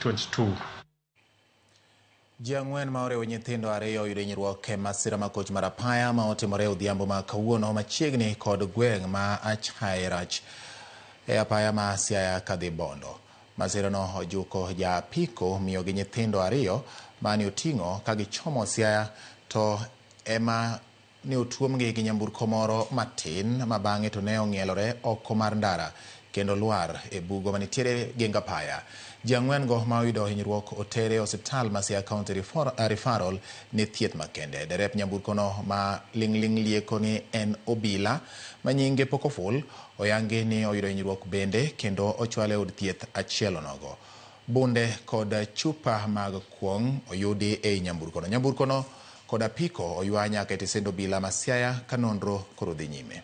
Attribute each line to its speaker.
Speaker 1: 2022.
Speaker 2: Ji ang'wen ma oriwo nyithindo ariyo oyudo hinyruok e masira makoch mar apaya ma otimore odhiambo ma kawuono machiegni kod gweng' ma Achhairach e apaya ma Siaya kadhi Bondo. Masirano ojuko ja apiko miyo gi nyithindo ariyo mane oting'o ka gichomo Siaya to ema ne otuomgi gi nyamburko moro matin ma bang'e to ne ong'ielore oko mar ndara kendo lwar e bugo manitiere geng apaya. Ji ang'wen go ma oyudo hinyruok otere osiptal ma Siaya County Referral ne thieth makende. Derep nyamburkono ma ling'ling lieko ni en obila ma nyinge pok oful oyangi ni oyudo hinyruok bende kendo ochwale od thieth achiel onogo. Bunde kod chupa mag kuong' oyudi e nyamburkono. Nyamburkono kod apiko oywa nyaka e tesend obila ma Siaya ka nonro koro dhi nyime.